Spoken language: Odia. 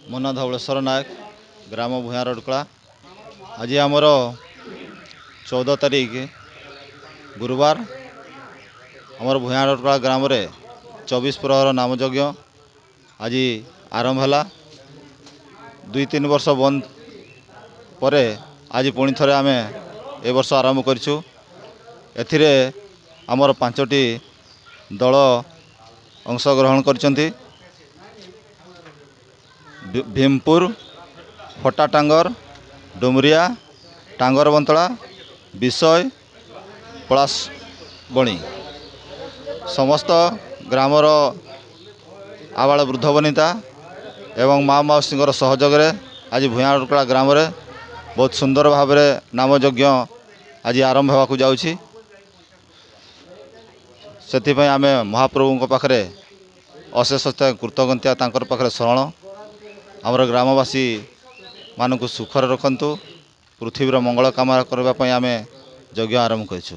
ମୋ ନାଁ ଧବଳେଶ୍ୱର ନାୟକ, ଗ୍ରାମ ଭୂୟାଁ ରଡ଼କଳା। ଆଜି ଆମର 14 ତାରିଖ ଗୁରୁବାର ଆମର ଭୂୟାଁ ରଡ଼କଳା ଗ୍ରାମରେ 24 ପ୍ରହର ନାମଯଜ୍ଞ ଆଜି ଆରମ୍ଭ ହେଲା। 2-3 ବର୍ଷ ବନ୍ଦ ପରେ ଆଜି ପୁଣି ଥରେ ଆମେ ଏ ବର୍ଷ ଆରମ୍ଭ କରିଛୁ। ଏଥିରେ ଆମର 5ଟି ଦଳ ଅଂଶଗ୍ରହଣ କରିଛନ୍ତି। ଭୀମପୁର, ଫଟାଟାଙ୍ଗର, ଡୁମରିଆ, ଟାଙ୍ଗରବନ୍ତଳା, ବିଷୟ, ପଳାଶବଣୀ। ସମସ୍ତ ଗ୍ରାମର ଆବାଳ ବୃଦ୍ଧ ବନିତା ଏବଂ ମା ମାଉସୀଙ୍କର ସହଯୋଗରେ ଆଜି ଭୂୟାଁ ରଡ଼କଳା ଗ୍ରାମରେ ବହୁତ ସୁନ୍ଦର ଭାବରେ ନାମଯଜ୍ଞ ଆଜି ଆରମ୍ଭ ହେବାକୁ ଯାଉଛି। ସେଥିପାଇଁ ଆମେ ମହାପ୍ରଭୁଙ୍କ ପାଖରେ ଅଶେଷ କୃତଜ୍ଞତା ତାଙ୍କର ପାଖରେ ଶରଣ। ଆମର ଗ୍ରାମବାସୀ ମାନଙ୍କୁ ସୁଖରେ ରଖନ୍ତୁ, ପୃଥିବୀର ମଙ୍ଗଳ କାମନା କରିବା ପାଇଁ ଆମେ ଯଜ୍ଞ ଆରମ୍ଭ କରିଛୁ।